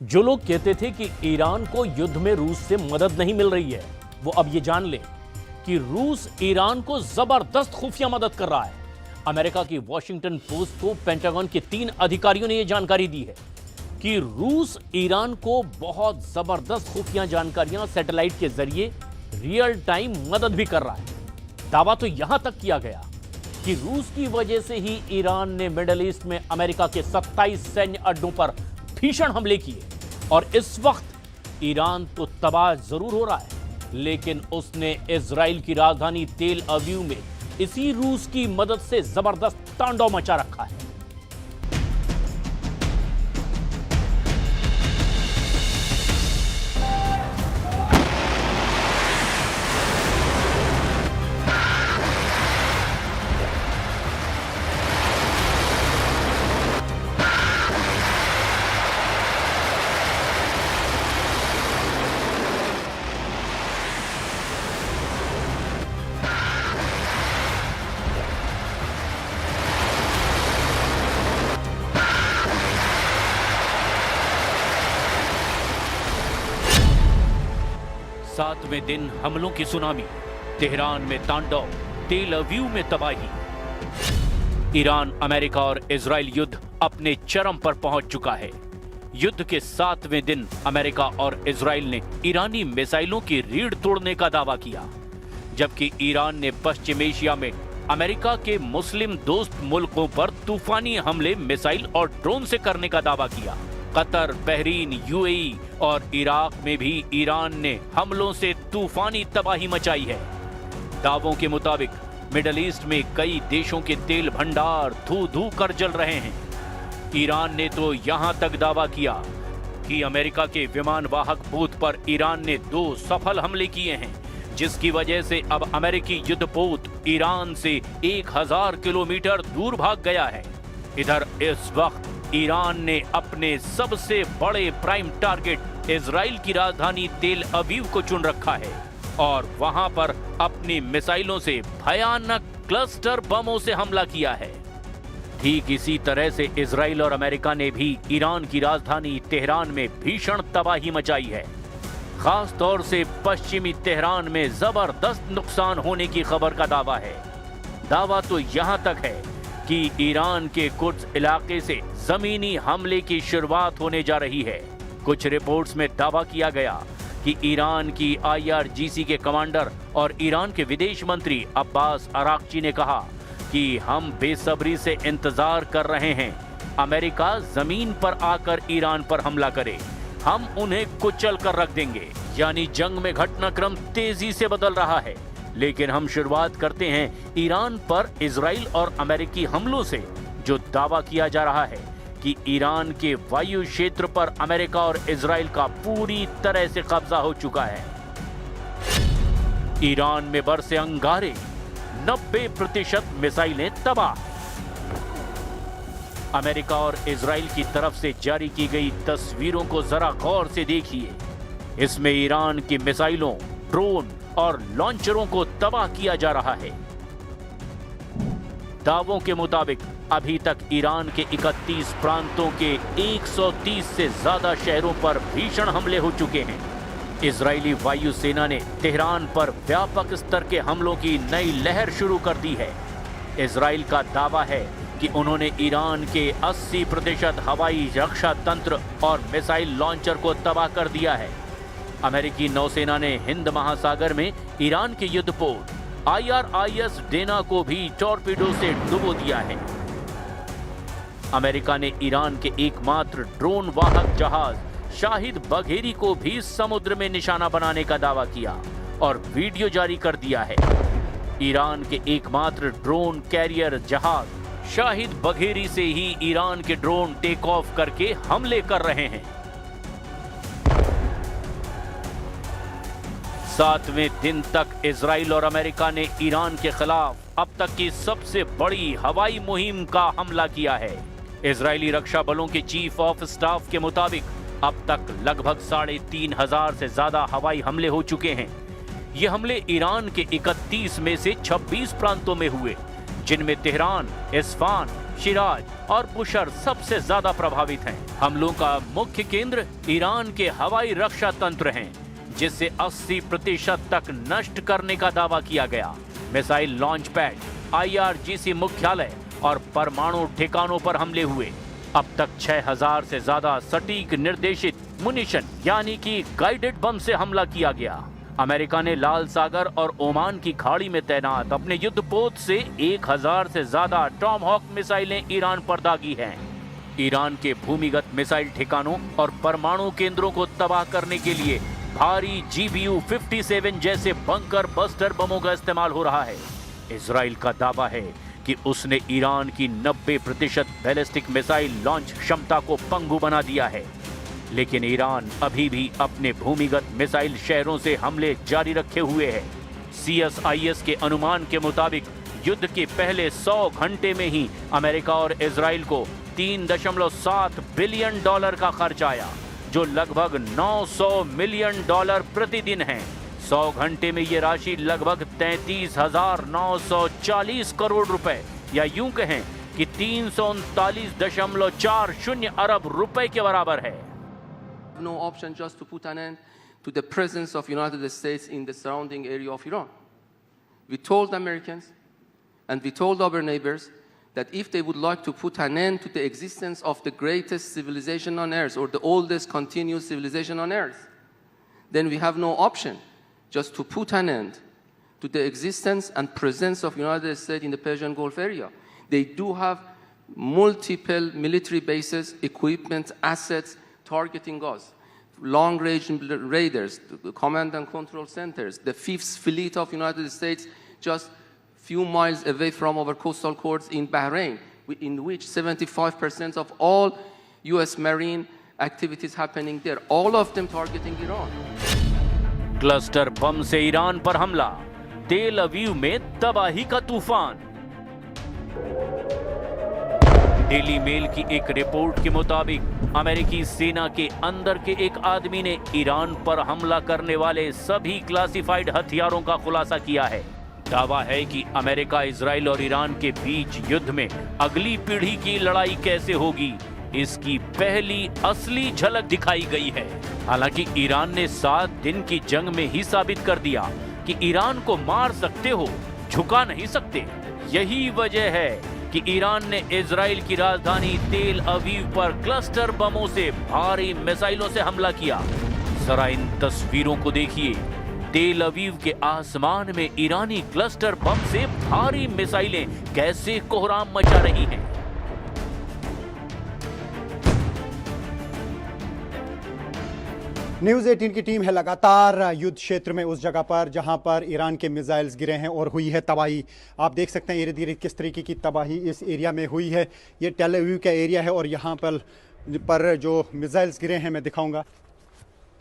जो लोग कहते थे कि ईरान को युद्ध में रूस से मदद नहीं मिल रही है, वो अब ये जान लें कि रूस ईरान को जबरदस्त खुफिया मदद कर रहा है। अमेरिका की वॉशिंगटन पोस्ट को पेंटागन के 3 अधिकारियों ने यह जानकारी दी है कि रूस ईरान को बहुत जबरदस्त खुफिया जानकारियां सैटेलाइट के जरिए रियल टाइम मदद भी कर रहा है। दावा तो यहां तक किया गया कि रूस की वजह से ही ईरान ने मिडिल ईस्ट में अमेरिका के 27 सैन्य अड्डों पर भीषण हमले किए और इस वक्त ईरान तो तबाह जरूर हो रहा है, लेकिन उसने इजराइल की राजधानी तेल अवीव में इसी रूस की मदद से जबरदस्त तांडव मचा रखा है। सातवें दिन हमलों की सुनामी, तेहरान में तांडव, तेल अवीव में तबाही। ईरान, अमेरिका और इजराइल युद्ध अपने चरम पर पहुंच चुका है। युद्ध के 7वें दिन अमेरिका और इजराइल ने ईरानी मिसाइलों की रीढ़ तोड़ने का दावा किया, जबकि ईरान ने पश्चिम एशिया में अमेरिका के मुस्लिम दोस्त मुल्कों पर तूफानी हमले मिसाइल और ड्रोन से करने का दावा किया। कतर, बहरीन, यूएई और इराक में भी ईरान ने हमलों से तूफानी तबाही मचाई है। दावों के मुताबिक मिडिल ईस्ट में कई देशों के तेल भंडार धू-धू कर जल रहे हैं। ईरान ने तो यहां तक दावा किया कि अमेरिका के विमान वाहक बूथ पर ईरान ने 2 सफल हमले किए हैं, जिसकी वजह से अब अमेरिकी युद्धपोत ईरान से 1000 किलोमीटर दूर भाग गया है। इधर इस वक्त ईरान ने अपने सबसे बड़े प्राइम टारगेट इजराइल की राजधानी तेल अवीव को चुन रखा है और वहां पर अपनी मिसाइलों से भयानक क्लस्टर बमों से हमला किया है। ठीक इसी तरह से इजराइल और अमेरिका ने भी ईरान की राजधानी तेहरान में भीषण तबाही मचाई है। खास तौर से पश्चिमी तेहरान में जबरदस्त नुकसान होने की खबर का दावा है। दावा तो यहां तक है कि ईरान के कुछ इलाके से जमीनी हमले की शुरुआत होने जा रही है। कुछ रिपोर्ट्स में दावा किया गया कि ईरान की IRGC के कमांडर और ईरान के विदेश मंत्री अब्बास अराक्ची ने कहा कि हम बेसब्री से इंतजार कर रहे हैं अमेरिका जमीन पर आकर ईरान पर हमला करे, हम उन्हें कुचल कर रख देंगे। यानी जंग में घटनाक्रम तेजी से बदल रहा है। लेकिन हम शुरुआत करते हैं ईरान पर इजराइल और अमेरिकी हमलों से, जो दावा किया जा रहा है कि ईरान के वायु क्षेत्र पर अमेरिका और इजराइल का पूरी तरह से कब्जा हो चुका है। ईरान में बरसे अंगारे, 90% मिसाइलें तबाह। अमेरिका और इजराइल की तरफ से जारी की गई तस्वीरों को जरा गौर से देखिए। इसमें ईरान की मिसाइलों, ड्रोन और लॉन्चरों को तबाह किया जा रहा है। दावों के मुताबिक अभी तक ईरान के 31 प्रांतों के 130 से ज्यादा शहरों पर भीषण हमले हो चुके हैं। इजरायली वायुसेना ने तेहरान पर व्यापक स्तर के हमलों की नई लहर शुरू कर दी है। इजराइल का दावा है कि उन्होंने ईरान के 80% हवाई रक्षा तंत्र और मिसाइल लॉन्चर को तबाह कर दिया है। अमेरिकी नौसेना ने हिंद महासागर में ईरान के युद्धपोत IRIS डेना को भी टॉर्पीडो से डुबो दिया है। अमेरिका ने ईरान के एकमात्र ड्रोन वाहक जहाज शाहिद बघेरी को भी समुद्र में निशाना बनाने का दावा किया और वीडियो जारी कर दिया है। ईरान के एकमात्र ड्रोन कैरियर जहाज शाहिद बघेरी से ही ईरान के ड्रोन टेक ऑफ करके हमले कर रहे हैं। 7वें दिन तक इजराइल और अमेरिका ने ईरान के खिलाफ अब तक की सबसे बड़ी हवाई मुहिम का हमला किया है। इजरायली रक्षा बलों के चीफ ऑफ स्टाफ के मुताबिक अब तक लगभग 3500 से ज्यादा हवाई हमले हो चुके हैं। ये हमले ईरान के 31 में से 26 प्रांतों में हुए, जिनमें तेहरान, इस्फान, शिराज और बुशर सबसे ज्यादा प्रभावित हैं। हमलों का मुख्य केंद्र ईरान के हवाई रक्षा तंत्र हैं, जिसे 80% तक नष्ट करने का दावा किया गया। मिसाइल लॉन्च पैड, IRGC मुख्यालय और परमाणु ठिकानों पर हमले हुए। अब तक 6000 से ज्यादा सटीक निर्देशित मुनिशन यानी कि गाइडेड बम से हमला किया गया। अमेरिका ने लाल सागर और ओमान की खाड़ी में तैनात अपने युद्धपोत से 1000 से ज्यादा टॉमहॉक मिसाइलें ईरान पर दागी हैं। ईरान के भूमिगत मिसाइल ठिकानों और परमाणु केंद्रों को तबाह करने के लिए भारी GBU-57 जैसे बंकर बस्टर बमों का इस्तेमाल हो रहा है। इजराइल का दावा है कि उसने ईरान की 90% बैलिस्टिक मिसाइल लॉन्च क्षमता को पंगु बना दिया है, लेकिन ईरान अभी भी अपने भूमिगत मिसाइल शहरों से हमले जारी रखे हुए है। CSIS के अनुमान के मुताबिक युद्ध के पहले 100 घंटे में ही अमेरिका और इजराइल को $3.7 बिलियन का खर्च आया, जो लगभग $900 मिलियन प्रतिदिन है। 100 घंटे में ये राशि लगभग 33,940 करोड़ रुपए या यूं कहें कि 339.40 अरब रुपए के बराबर है। No option just to put an end to the presence of United States in the surrounding area of Iran. We told Americans and we told our neighbors that if they would like to put an end to the existence of the greatest civilization on earth or the oldest continuous civilization on earth, then we have no option just to put an end to the existence and presence of United States in the Persian Gulf area. They do have multiple military bases, equipment, assets targeting us, long-range raiders, the command and control centers, the 5th fleet of United States just few miles away from our coastal coasts in Bahrain, in which 75% of all US Marine activities happening there, all of them targeting Iran. Cluster bomb से Iran पर हमला, तेल अवीव में तबाही का तूफान। Daily mail की एक रिपोर्ट के मुताबिक अमेरिकी सेना के अंदर के एक आदमी ने ईरान पर हमला करने वाले सभी क्लासिफाइड हथियारों का खुलासा किया है। दावा है कि अमेरिका, इजराइल और ईरान के बीच युद्ध में अगली पीढ़ी की लड़ाई कैसे होगी, इसकी पहली असली झलक दिखाई गई है। हालांकि ईरान ने 7 दिन की जंग में ही साबित कर दिया कि ईरान को मार सकते हो, झुका नहीं सकते। यही वजह है कि ईरान ने इजराइल की राजधानी तेल अवीव पर क्लस्टर बमों से भारी मिसाइलों से हमला किया। जरा इन तस्वीरों को देखिए। तेल अवीव के आसमान में ईरानी क्लस्टर बम से भारी मिसाइलें कैसे कोहराम मचा रही हैं। न्यूज़ 18 की टीम है लगातार युद्ध क्षेत्र में, उस जगह पर जहां पर ईरान के मिसाइल्स गिरे हैं और हुई है तबाही। आप देख सकते हैं धीरे धीरे किस तरीके की तबाही इस एरिया में हुई है। ये टेल अवीव का एरिया है और यहाँ पर जो मिसाइल्स गिरे हैं मैं दिखाऊंगा।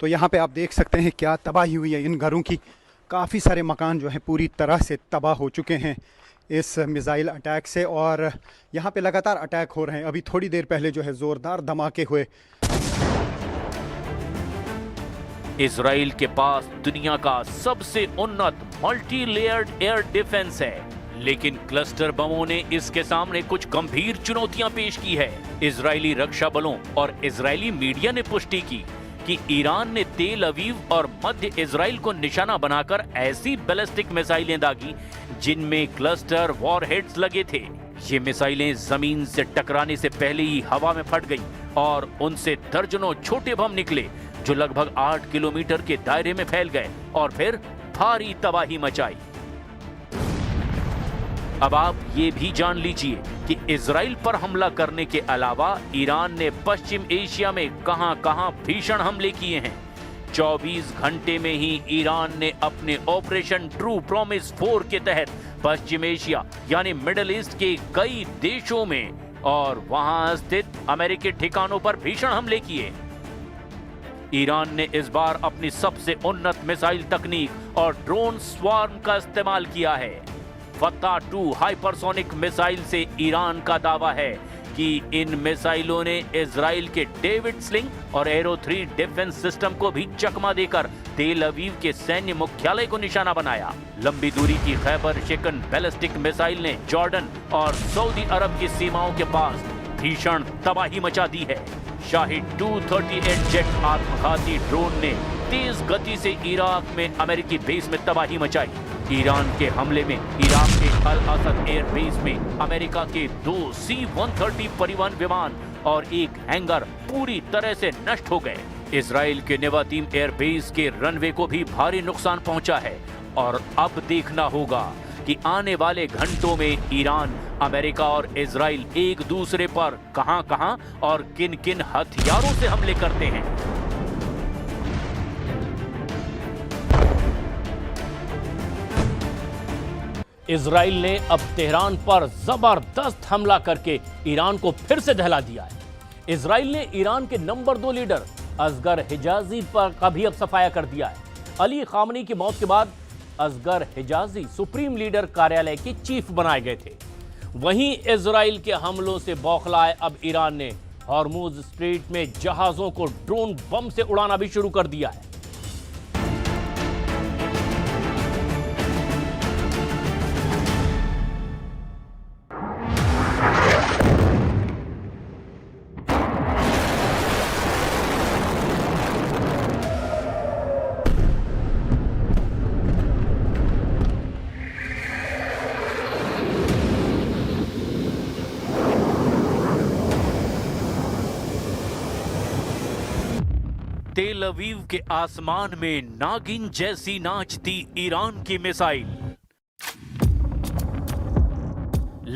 तो यहाँ पे आप देख सकते हैं क्या तबाही हुई है इन घरों की। काफ़ी सारे मकान जो हैं पूरी तरह से तबाह हो चुके हैं इस मिसाइल अटैक से, और यहाँ पे लगातार अटैक हो रहे हैं। अभी थोड़ी देर पहले जो है ज़ोरदार धमाके हुए। इजराइल के पास दुनिया का सबसे उन्नत मल्टी लेयर्ड एयर डिफेंस है, लेकिन क्लस्टर बमों ने इसके सामने कुछ गंभीर चुनौतियां पेश की है। इजरायली रक्षा बलों और इजरायली मीडिया ने पुष्टि की कि ईरान ने तेल अवीव और मध्य इजराइल को निशाना बनाकर ऐसी बैलिस्टिक मिसाइलें दागी जिनमें क्लस्टर वॉरहेड्स लगे थे। ये मिसाइलें जमीन से टकराने से पहले ही हवा में फट गई और उनसे दर्जनों छोटे बम निकले जो लगभग 8 किलोमीटर के दायरे में फैल गए और फिर भारी तबाही मचाई। अब आप ये भी जान लीजिए कि इजराइल पर हमला करने के अलावा ईरान ने पश्चिम एशिया में कहां-कहां भीषण हमले किए हैं। 24 घंटे में ही ईरान ने अपने ऑपरेशन ट्रू प्रॉमिस 4 के तहत पश्चिम एशिया यानी मिडिल ईस्ट के कई देशों में और वहां स्थित अमेरिकी ठिकानों पर भीषण हमले किए। ईरान ने इस बार अपनी सबसे उन्नत मिसाइल तकनीक और ड्रोन स्वार्म का इस्तेमाल किया है। फतह 2 हाइपरसोनिक मिसाइल से ईरान का दावा है कि इन मिसाइलों ने इजराइल के डेविड स्लिंग और एरो 3 डिफेंस सिस्टम को भी चकमा देकर तेल अवीव के सैन्य मुख्यालय को निशाना बनाया। लंबी दूरी की खैबर शिकन बैलिस्टिक मिसाइल ने जॉर्डन और सऊदी अरब की सीमाओं के पास भीषण तबाही मचा दी है। शाहिद 238 जेट आत्मघाती ड्रोन ने तेज गति से इराक में अमेरिकी बेस में तबाही मचाई। ईरान के हमले में इराक के अल असद एयर बेस में अमेरिका के 2 C-130 परिवहन विमान और एक हैंगर पूरी तरह से नष्ट हो गए। इजराइल के नेवातीम एयर बेस के रनवे को भी भारी नुकसान पहुंचा है और अब देखना होगा कि आने वाले घंटों में ईरान, अमेरिका और इजराइल एक दूसरे पर कहां-कहां और किन-किन हथियारों से हमले करते हैं। इजराइल ने अब तेहरान पर जबरदस्त हमला करके ईरान को फिर से दहला दिया है। इजराइल ने ईरान के नंबर 2 लीडर असगर हिजाजी पर का भी अब सफाया कर दिया है। अली खामनी की मौत के बाद असगर हिजाजी सुप्रीम लीडर कार्यालय के चीफ बनाए गए थे। वहीं इजराइल के हमलों से बौखलाए अब ईरान ने हॉर्मुज स्ट्रेट में जहाजों को ड्रोन बम से उड़ाना भी शुरू कर दिया है। तेल अवीव के आसमान में नागिन जैसी नाचती ईरान की मिसाइल।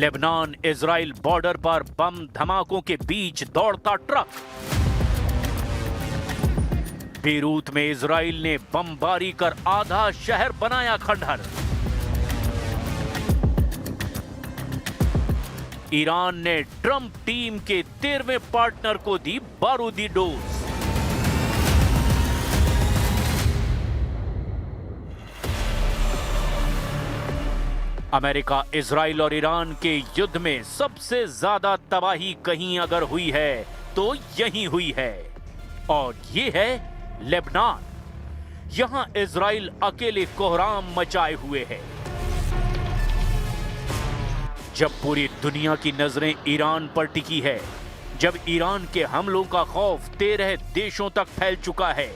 लेबनान इजराइल बॉर्डर पर बम धमाकों के बीच दौड़ता ट्रक। बेरूत में इजराइल ने बमबारी कर आधा शहर बनाया खंडहर। ईरान ने ट्रंप टीम के 13वें पार्टनर को दी बारूदी डोज। अमेरिका, इजराइल और ईरान के युद्ध में सबसे ज्यादा तबाही कहीं अगर हुई है तो यहीं हुई है, और ये है लेबनान। यहां इजराइल अकेले कोहराम मचाए हुए है। जब पूरी दुनिया की नजरें ईरान पर टिकी है, जब ईरान के हमलों का खौफ 13 देशों तक फैल चुका है,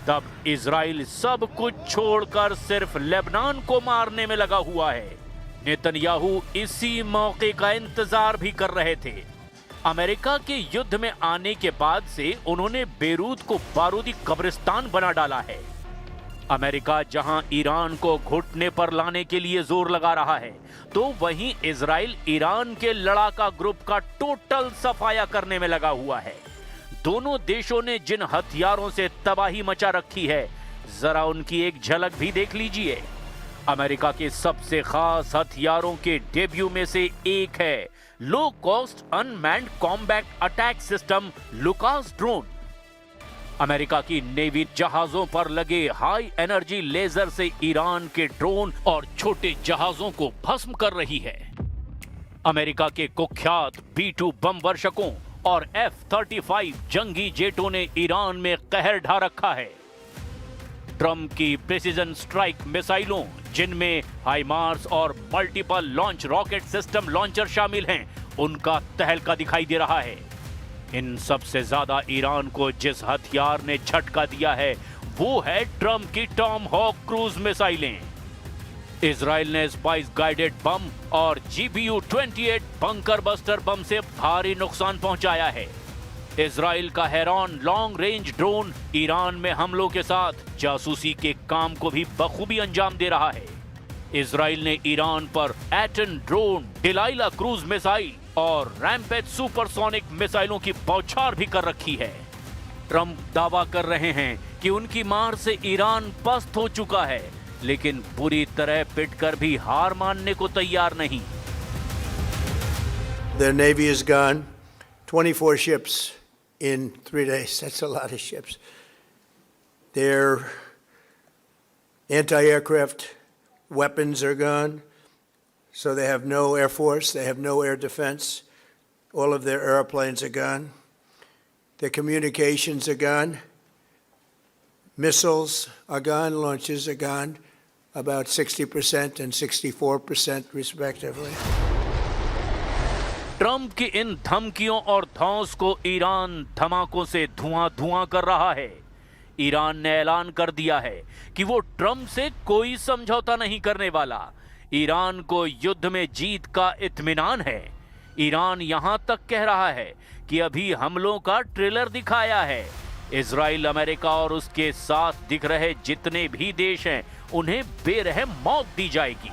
तब इजराइल सब कुछ छोड़कर सिर्फ लेबनान को मारने में लगा हुआ है। नेतन्याहू इसी मौके का इंतजार भी कर रहे थे। अमेरिका के युद्ध में आने के बाद से उन्होंने बेरूत को बारूदी कब्रिस्तान बना डाला है। अमेरिका जहां ईरान को घुटने पर लाने के लिए जोर लगा रहा है, तो वहीं इजराइल ईरान के लड़ाका ग्रुप का टोटल सफाया करने में लगा हुआ है। दोनों देशों ने जिन हथियारों से तबाही मचा रखी है, जरा उनकी एक झलक भी देख लीजिए। अमेरिका के सबसे खास हथियारों के डेब्यू में से एक है low cost unmanned combat attack system Lucas drone. America की नेवी जहाजों पर लगे हाई एनर्जी लेजर से ईरान के ड्रोन और छोटे जहाजों को भस्म कर रही है। अमेरिका के कुख्यात B-2 बम वर्षकों और F-35 जंगी जेटों ने ईरान में कहर ढा रखा है। ट्रंप की प्रिसीजन स्ट्राइक मिसाइलों, जिनमें हाइमार्स और multiple launch rocket system launcher शामिल हैं, उनका तहलका दिखाई दे रहा है। इन सबसे ज्यादा ईरान को जिस हथियार ने झटका दिया है, वो है ट्रंप की टॉम हॉक क्रूज मिसाइलें। इजराइल ने स्पाइस गाइडेड बम और GBU-28 बंकर बस्टर बम से भारी नुकसान पहुंचाया है। इजराइल का heron long range drone Iran में हमलों के साथ जासूसी के काम को भी बखूबी अंजाम दे रहा है। इजराइल ने ईरान पर Eton drone, Delilah cruise missile और रैम्पेज सुपरसोनिक मिसाइलों की बौछार भी कर रखी है। ट्रंप दावा कर रहे हैं कि उनकी मार से ईरान पस्त हो चुका है, लेकिन पूरी तरह पिटकर भी हार मानने को तैयार नहीं। Their navy is gone. 24 ships in 3 days. That's a lot of ships. Their anti-aircraft weapons are gone, so they have no air force, they have no air defense. All of their airplanes are gone. Their communications are gone. Missiles are gone. Launches are gone. About 60% and 64% respectively. Trump की इन धमकियों और धौंस को Iran धमाकों से धुआं कर रहा है। Iran ने ऐलान कर दिया है कि वो ट्रंप से कोई समझौता नहीं करने वाला। ईरान को युद्ध में जीत का इत्मीनान है। ईरान यहां तक कह रहा है कि अभी हमलों का ट्रेलर दिखाया है। इजराइल, अमेरिका और उसके साथ दिख रहे जितने भी देश हैं, उन्हें बेरहम मौत दी जाएगी।